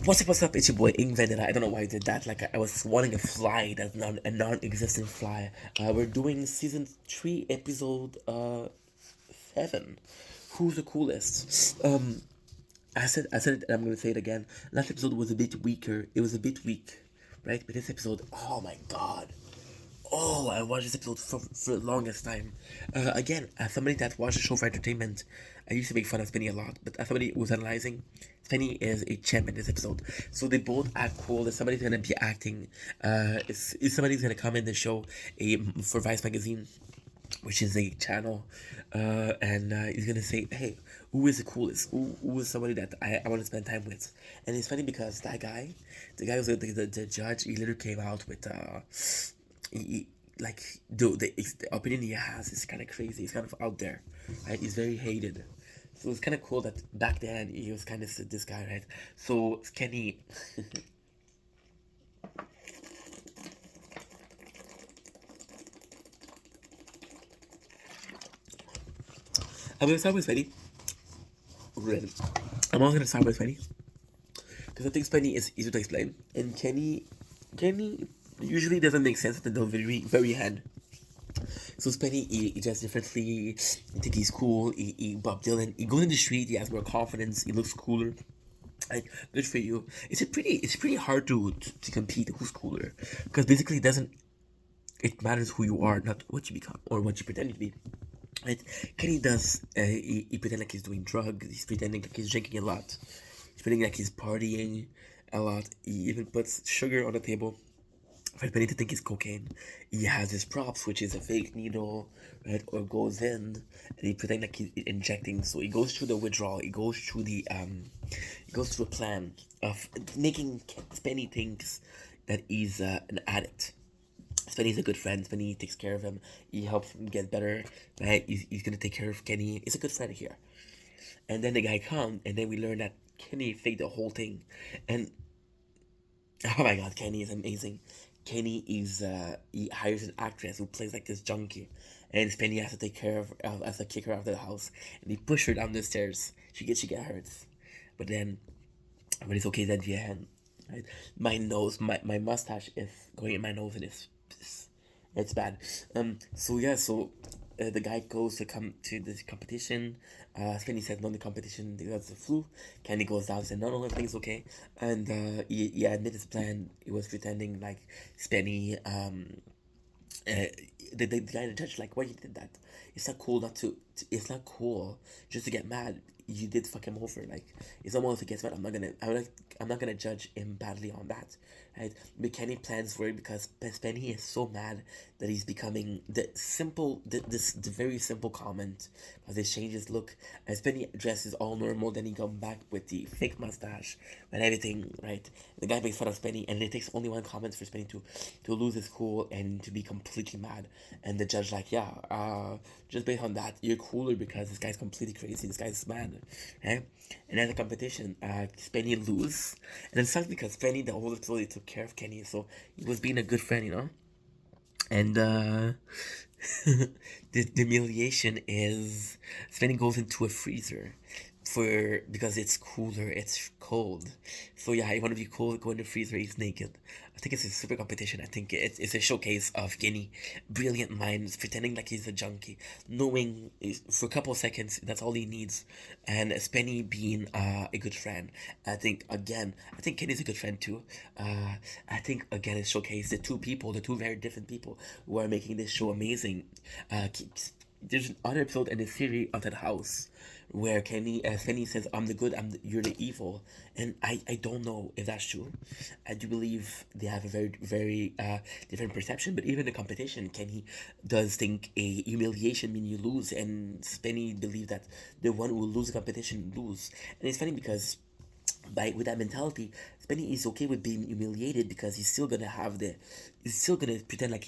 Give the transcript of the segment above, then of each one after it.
What's up? It's your boy Ing Vanilla. I don't know why I did that. Like I was wanting a fly that's not a non-existent fly. We're doing season 3, episode 7. Who's the coolest? I said it and I'm gonna say it again. Last episode was a bit weaker. It was a bit weak, right? But this episode, oh my god. Oh, I watched this episode for the longest time. Again, as somebody that watched the show for entertainment, I used to make fun of Spenny a lot, but as somebody who was analyzing, Spenny is a champ in this episode. So they both act cool. If somebody's gonna be acting, if somebody's gonna come in the show, for Vice Magazine, which is a channel, and he's gonna say, "Hey, who is the coolest? Who is somebody that I want to spend time with?" And it's funny because that guy, the guy who was the judge, he literally came out with like the opinion he has is kind of crazy. It's kind of out there, right? He's very hated. So it's kind of cool that back then he was kind of this guy, right? So Kenny, I'm gonna start with Spenny. Really, I'm also gonna start with Spenny because I think Spenny is easier to explain, and Kenny usually doesn't make sense at the very end. So Spenny, he dressed differently. I think he's cool. He Bob Dylan. He goes in the street. He has more confidence. He looks cooler. Like, good for you. It's pretty hard to compete. Who's cooler? Because basically, it matters who you are, not what you become or what you pretend to be. Right? Kenny does. He pretend like he's doing drugs. He's pretending like he's drinking a lot. He's pretending like he's partying a lot. He even puts sugar on the table for Penny to think it's cocaine. He has his props, which is a fake needle, right? Or goes in and he pretends like he's injecting. So he goes through the withdrawal. He goes through a plan of making Spenny thinks that he's an addict. Spenny's a good friend. Spenny takes care of him. He helps him get better, right? He's gonna take care of Kenny. He's a good friend here. And then the guy comes, and then we learn that Kenny faked the whole thing. And oh my god, Kenny is amazing. Kenny is he hires an actress who plays like this junkie, and Spenny has to take care of has to kick her out of the house, and he push her down the stairs. She get hurt, but then but it's okay then the end. Right? My nose, my mustache is going in my nose, and it's bad. So yeah, so the guy goes to come to this competition. Spenny said no, the competition because the flu. Candy goes down, said no, everything's okay, and he admitted his plan. He was pretending like Spenny uh, the guy in the judge like why you did that. It's not cool not it's not cool just to get mad. You did fuck him over. Like, it's almost against what I'm not gonna judge him badly on that, right? But Kenny plans for it because Penny is so mad that he's becoming the very simple comment because it changes look. As Penny dresses all normal, then he come back with the fake mustache and everything, right? The guy makes fun of Penny, and it takes only one comment for Penny to lose his cool and to be completely mad. And the judge like, yeah, just based on that, you're cooler because this guy's completely crazy. This guy's mad, right? And then the competition, Penny lose, and it sucks because Penny the whole episode he took care of Kenny, so he was being a good friend, you know. And the humiliation is Svenny goes into a freezer for because it's cooler, it's cold. So yeah, you want to be cool, go in the freezer, he's naked. I think it's a super competition. I think it's a showcase of Guinea, brilliant minds, pretending like he's a junkie, knowing for a couple of seconds that's all he needs, and Spenny being a good friend. I think Kenny's a good friend too. I think again it showcased the two very different people who are making this show amazing. There's an other episode in the series of that house where Kenny says, "I'm the good, you're the evil," and I don't know if that's true. I do believe they have a very different perception. But even the competition, Kenny does think a humiliation mean you lose, and Spenny believes that the one who will lose the competition lose. And it's funny because with that mentality, Spenny is okay with being humiliated because he's still gonna pretend like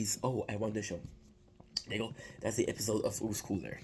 I won the show. There you go. That's the episode of Who's Cooler.